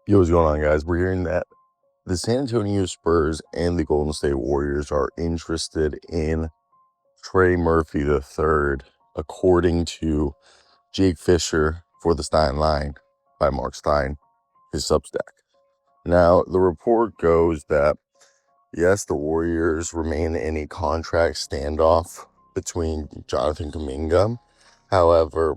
Yo, what's going on, guys? We're hearing that the San Antonio Spurs and the Golden State Warriors are interested in Trey Murphy III, according to Jake Fisher for the Stein Line by Mark Stein, his Substack. Now, the report goes that, yes, the Warriors remain in a contract standoff between Jonathan Kuminga. However,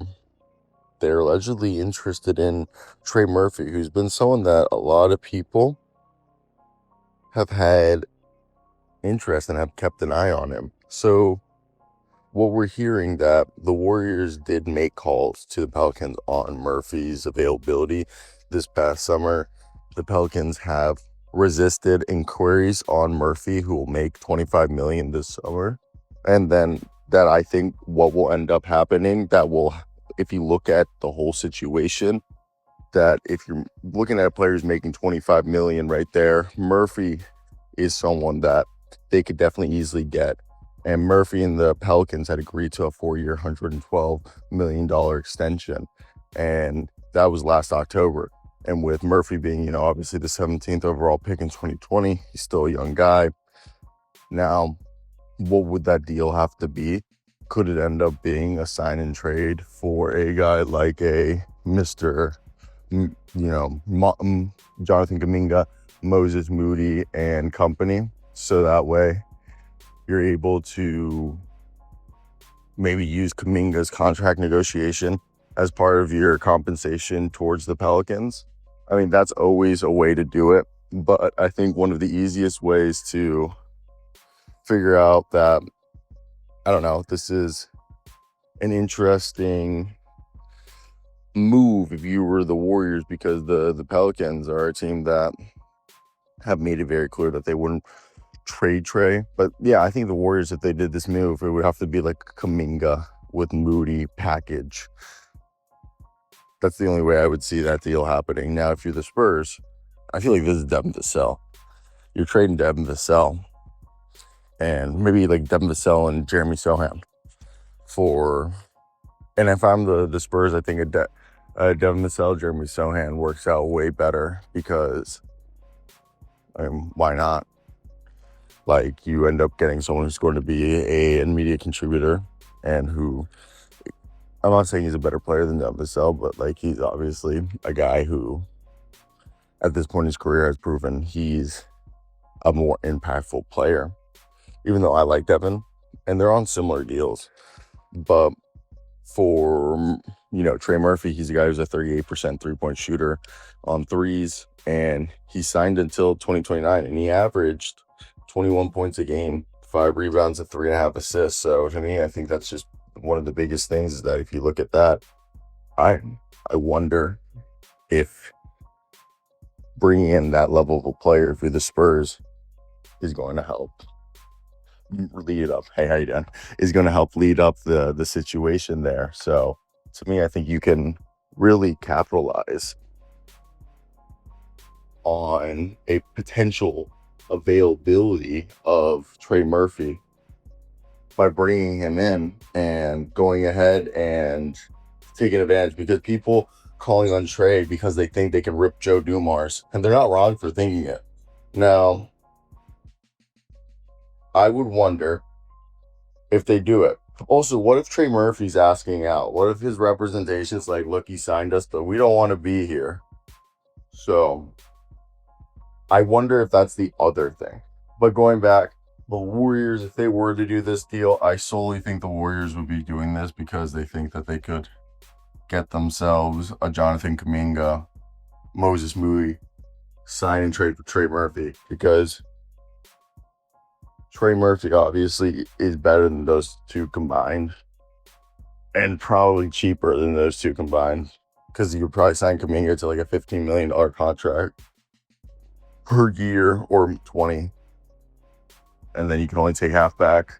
they're allegedly interested in Trey Murphy, who's been someone that a lot of people have had interest and have kept an eye on him. So what we're hearing that the Warriors did make calls to the Pelicans on Murphy's availability this past summer. The Pelicans have resisted inquiries on Murphy, who will make $25 million this summer. And then that I think what will end up happening, that will, if you look at the whole situation, that if you're looking at players making $25 million right there, Murphy is someone that they could definitely easily get. And Murphy and the Pelicans had agreed to a 4-year, $112 million extension. And that was last October. And with Murphy being, obviously the 17th overall pick in 2020, he's still a young guy. Now, what would that deal have to be? Could it end up being a sign and trade for a guy like a Mr. Jonathan Kuminga, Moses Moody, and company? So that way you're able to maybe use Kuminga's contract negotiation as part of your compensation towards the Pelicans. I mean, that's always a way to do it. But I think one of the easiest ways to figure out that, this is an interesting move if you were the Warriors, because the Pelicans are a team that have made it very clear that they wouldn't trade Trey. But yeah, I think the Warriors, if they did this move, it would have to be like Kuminga with Moody package. That's the only way I would see that deal happening. Now, if you're the Spurs, I feel like this is Devin Vassell. You're trading Devin Vassell and maybe like Devin Vassell and Jeremy Sohan for. And if I'm the Spurs, I think Devin Vassell, Jeremy Sohan works out way better because, why not? Like, you end up getting someone who's going to be a immediate contributor and who, I'm not saying he's a better player than Devin Vassell, but like, he's obviously a guy who at this point in his career has proven he's a more impactful player, even though I like Devin and they're on similar deals. But for, Trey Murphy, he's a guy who's a 38% three-point shooter on threes, and he signed until 2029, and he averaged 21 points a game, 5 rebounds, and 3.5 assists. So to me, I think that's just one of the biggest things, is that if you look at that, I wonder if bringing in that level of a player for the Spurs is going to help lead up. Hey, how you doing? Is going to help lead up the situation there. So to me, I think you can really capitalize on a potential availability of Trey Murphy by bringing him in and going ahead and taking advantage, because people calling on Trey because they think they can rip Joe Dumars, and they're not wrong for thinking it. Now, I would wonder if they do it. Also, what if Trey Murphy's asking out? What if his representation's like, look, he signed us, but we don't want to be here? So I wonder if that's the other thing. But going back, the Warriors, if they were to do this deal, I solely think the Warriors would be doing this because they think that they could get themselves a Jonathan Kuminga, Moses Moody, sign and trade for Trey Murphy, because Trey Murphy obviously is better than those two combined and probably cheaper than those two combined, because you could probably sign Kuminga to like a $15 million contract per year or 20, and then you can only take half back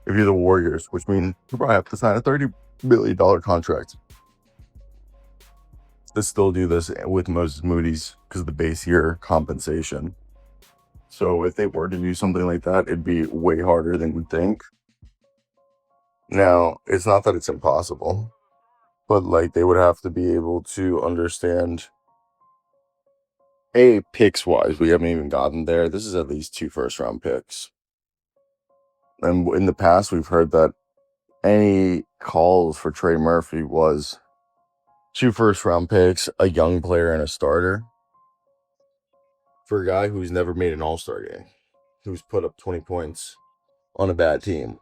if you're the Warriors, which means you probably have to sign a $30 million contract to still do this with Moses Moody's because of the base year compensation. So if they were to do something like that, it'd be way harder than we'd think. Now, it's not that it's impossible, but like, they would have to be able to understand picks wise, we haven't even gotten there. This is at least 2 first-round picks. And in the past, we've heard that any calls for Trey Murphy was 2 first-round picks, a young player, and a starter. For a guy who's never made an all-star game, who's put up 20 points on a bad team.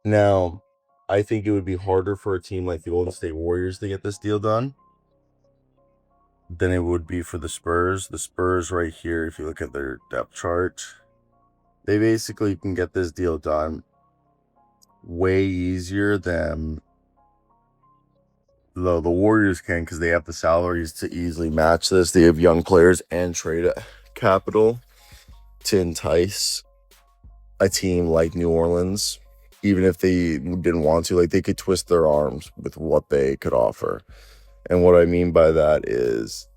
Now, I think it would be harder for a team like the Golden State Warriors to get this deal done than it would be for the Spurs. The Spurs right here, if you look at their depth chart, they basically can get this deal done way easier than the Warriors can, because they have the salaries to easily match this. They have young players and trade capital to entice a team like New Orleans. Even if they didn't want to, like, they could twist their arms with what they could offer. And what I mean by that is,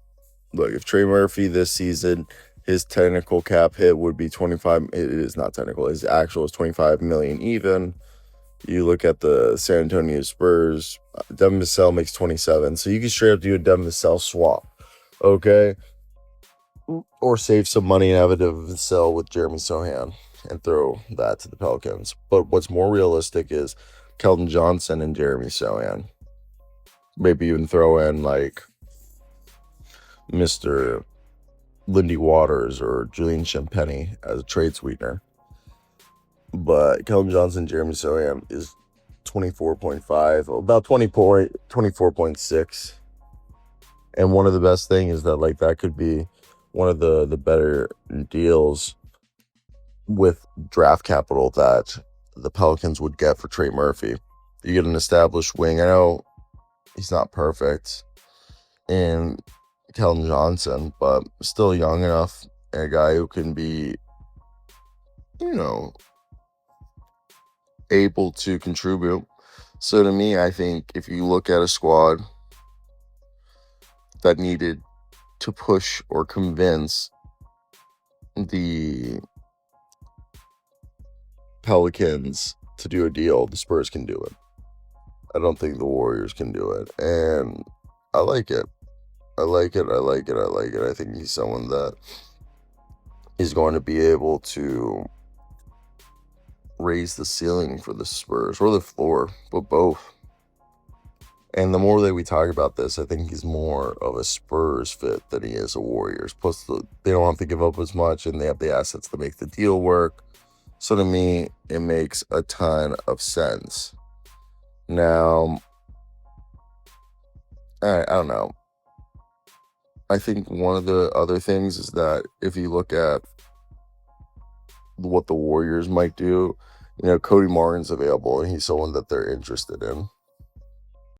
look, if Trey Murphy this season, his technical cap hit would be 25. It is not technical. His actual is 25 million even. You look at the San Antonio Spurs, Devin Vassell makes 27. So you can straight up do a Devin Vassell swap, okay? Or save some money and have a Devin Vassell with Jeremy Sohan and throw that to the Pelicans. But what's more realistic is Keldon Johnson and Jeremy Sohan. Maybe even throw in like Mr. Lindy Waters or Julian Champagny as a trade sweetener. But Keldon Johnson, Jeremy Sohan is 24.5, about 24.6. And one of the best things is that, like, that could be one of the better deals with draft capital that the Pelicans would get for Trey Murphy. You get an established wing. I know he's not perfect in Keldon Johnson, but still young enough, and a guy who can be, able to contribute. So to me, I think if you look at a squad that needed to push or convince the Pelicans to do a deal, the Spurs can do it. I don't think the Warriors can do it. And I like it. I like it. I think he's someone that is going to be able to raise the ceiling for the Spurs, or the floor, but both. And the more that we talk about this, I think he's more of a Spurs fit than he is a Warriors. Plus, they don't have to give up as much, and they have the assets to make the deal work. So to me, it makes a ton of sense. Now, I don't know. I think one of the other things is that if you look at what the Warriors might do, Cody Martin's available, and he's someone that they're interested in.